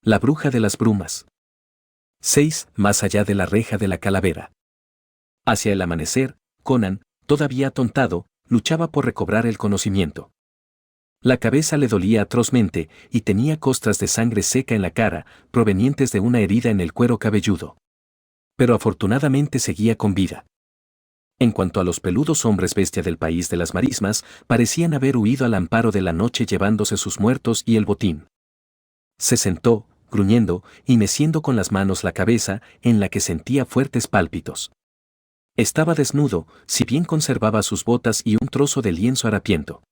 La bruja de las brumas. 6. Más allá de la reja de la calavera. Hacia el amanecer, Conan, todavía atontado, luchaba por recobrar el conocimiento. La cabeza le dolía atrozmente y tenía costras de sangre seca en la cara, provenientes de una herida en el cuero cabelludo. Pero afortunadamente seguía con vida. En cuanto a los peludos hombres bestia del país de las marismas, parecían haber huido al amparo de la noche llevándose sus muertos y el botín. Se sentó, gruñendo y meciendo con las manos la cabeza, en la que sentía fuertes pálpitos. Estaba desnudo, si bien conservaba sus botas y un trozo de lienzo harapiento.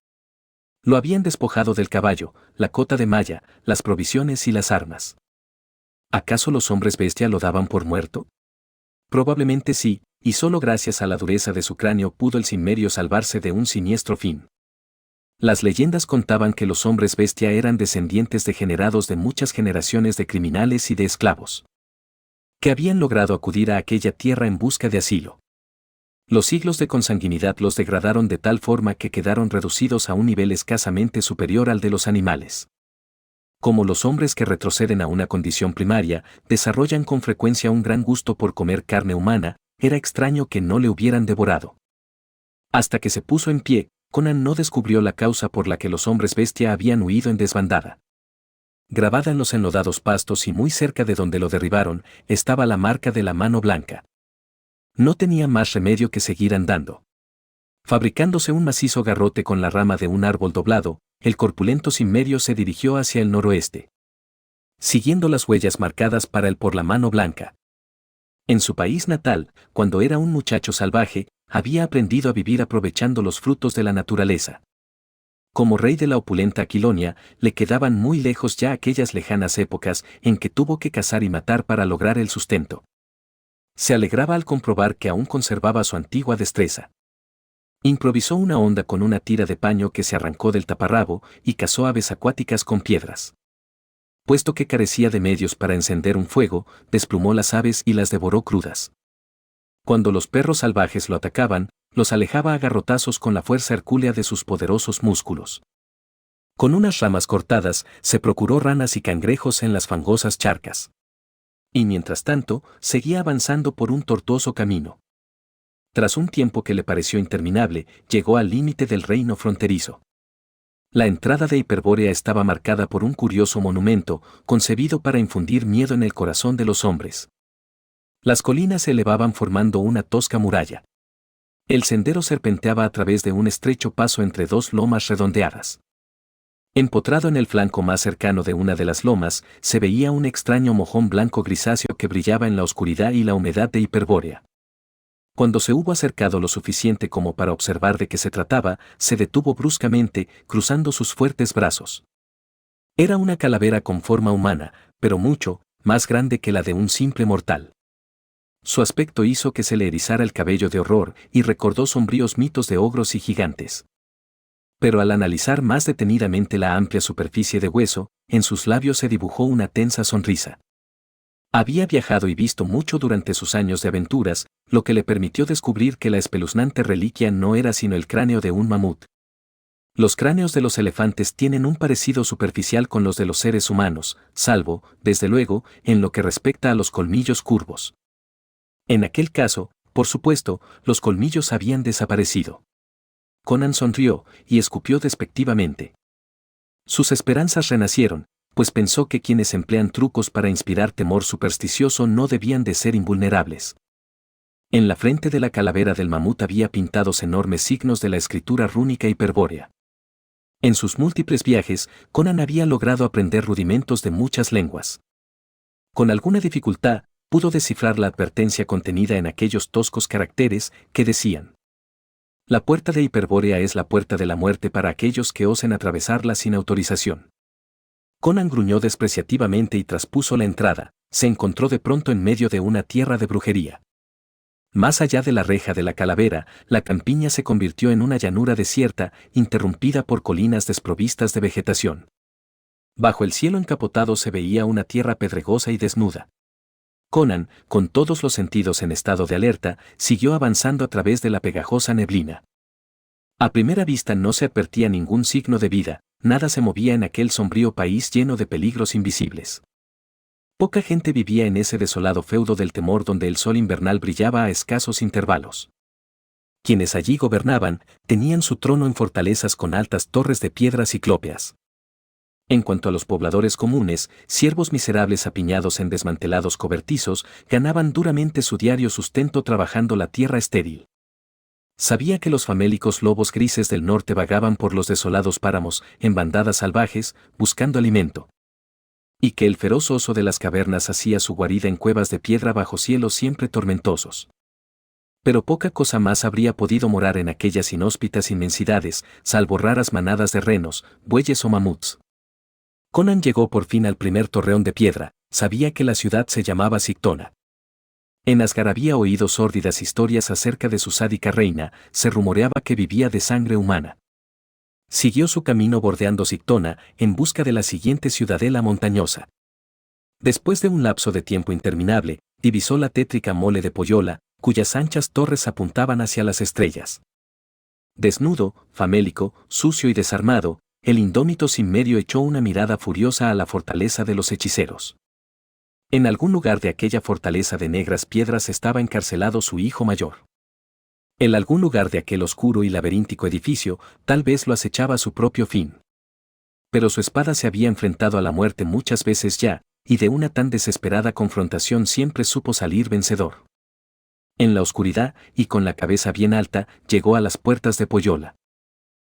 Lo habían despojado del caballo, la cota de malla, las provisiones y las armas. ¿Acaso los hombres bestia lo daban por muerto? Probablemente sí, y solo gracias a la dureza de su cráneo pudo el Cimmerio salvarse de un siniestro fin. Las leyendas contaban que los hombres bestia eran descendientes degenerados de muchas generaciones de criminales y de esclavos, que habían logrado acudir a aquella tierra en busca de asilo. Los siglos de consanguinidad los degradaron de tal forma que quedaron reducidos a un nivel escasamente superior al de los animales. Como los hombres que retroceden a una condición primaria, desarrollan con frecuencia un gran gusto por comer carne humana, era extraño que no le hubieran devorado. Hasta que se puso en pie, Conan no descubrió la causa por la que los hombres bestia habían huido en desbandada. Grabada en los enlodados pastos y muy cerca de donde lo derribaron, estaba la marca de la mano blanca. No tenía más remedio que seguir andando. Fabricándose un macizo garrote con la rama de un árbol doblado, el corpulento Cimmerio se dirigió hacia el noroeste, siguiendo las huellas marcadas para él por la mano blanca. En su país natal, cuando era un muchacho salvaje, había aprendido a vivir aprovechando los frutos de la naturaleza. Como rey de la opulenta Aquilonia, le quedaban muy lejos ya aquellas lejanas épocas en que tuvo que cazar y matar para lograr el sustento. Se alegraba al comprobar que aún conservaba su antigua destreza. Improvisó una honda con una tira de paño que se arrancó del taparrabo y cazó aves acuáticas con piedras. Puesto que carecía de medios para encender un fuego, desplumó las aves y las devoró crudas. Cuando los perros salvajes lo atacaban, los alejaba a garrotazos con la fuerza hercúlea de sus poderosos músculos. Con unas ramas cortadas, se procuró ranas y cangrejos en las fangosas charcas. Y mientras tanto, seguía avanzando por un tortuoso camino. Tras un tiempo que le pareció interminable, llegó al límite del reino fronterizo. La entrada de Hiperbórea estaba marcada por un curioso monumento, concebido para infundir miedo en el corazón de los hombres. Las colinas se elevaban formando una tosca muralla. El sendero serpenteaba a través de un estrecho paso entre dos lomas redondeadas. Empotrado en el flanco más cercano de una de las lomas, se veía un extraño mojón blanco grisáceo que brillaba en la oscuridad y la humedad de Hiperbórea. Cuando se hubo acercado lo suficiente como para observar de qué se trataba, se detuvo bruscamente, cruzando sus fuertes brazos. Era una calavera con forma humana, pero mucho más grande que la de un simple mortal. Su aspecto hizo que se le erizara el cabello de horror y recordó sombríos mitos de ogros y gigantes. Pero al analizar más detenidamente la amplia superficie de hueso, en sus labios se dibujó una tensa sonrisa. Había viajado y visto mucho durante sus años de aventuras, lo que le permitió descubrir que la espeluznante reliquia no era sino el cráneo de un mamut. Los cráneos de los elefantes tienen un parecido superficial con los de los seres humanos, salvo, desde luego, en lo que respecta a los colmillos curvos. En aquel caso, por supuesto, los colmillos habían desaparecido. Conan sonrió y escupió despectivamente. Sus esperanzas renacieron, pues pensó que quienes emplean trucos para inspirar temor supersticioso no debían de ser invulnerables. En la frente de la calavera del mamut había pintados enormes signos de la escritura rúnica hiperbórea. En sus múltiples viajes, Conan había logrado aprender rudimentos de muchas lenguas. Con alguna dificultad, pudo descifrar la advertencia contenida en aquellos toscos caracteres que decían: la puerta de Hiperbórea es la puerta de la muerte para aquellos que osen atravesarla sin autorización. Conan gruñó despreciativamente y traspuso la entrada, se encontró de pronto en medio de una tierra de brujería. Más allá de la reja de la calavera, la campiña se convirtió en una llanura desierta, interrumpida por colinas desprovistas de vegetación. Bajo el cielo encapotado se veía una tierra pedregosa y desnuda. Conan, con todos los sentidos en estado de alerta, siguió avanzando a través de la pegajosa neblina. A primera vista no se advertía ningún signo de vida, nada se movía en aquel sombrío país lleno de peligros invisibles. Poca gente vivía en ese desolado feudo del temor donde el sol invernal brillaba a escasos intervalos. Quienes allí gobernaban tenían su trono en fortalezas con altas torres de piedra ciclópeas. En cuanto a los pobladores comunes, siervos miserables apiñados en desmantelados cobertizos, ganaban duramente su diario sustento trabajando la tierra estéril. Sabía que los famélicos lobos grises del norte vagaban por los desolados páramos, en bandadas salvajes, buscando alimento. Y que el feroz oso de las cavernas hacía su guarida en cuevas de piedra bajo cielos siempre tormentosos. Pero poca cosa más habría podido morar en aquellas inhóspitas inmensidades, salvo raras manadas de renos, bueyes o mamuts. Conan llegó por fin al primer torreón de piedra, sabía que la ciudad se llamaba Sictona. En Asgard había oído sórdidas historias acerca de su sádica reina, se rumoreaba que vivía de sangre humana. Siguió su camino bordeando Sictona, en busca de la siguiente ciudadela montañosa. Después de un lapso de tiempo interminable, divisó la tétrica mole de Pohyola, cuyas anchas torres apuntaban hacia las estrellas. Desnudo, famélico, sucio y desarmado, el indómito sin medio echó una mirada furiosa a la fortaleza de los hechiceros. En algún lugar de aquella fortaleza de negras piedras estaba encarcelado su hijo mayor. En algún lugar de aquel oscuro y laberíntico edificio, tal vez lo acechaba su propio fin. Pero su espada se había enfrentado a la muerte muchas veces ya, y de una tan desesperada confrontación siempre supo salir vencedor. En la oscuridad, y con la cabeza bien alta, llegó a las puertas de Pohyola.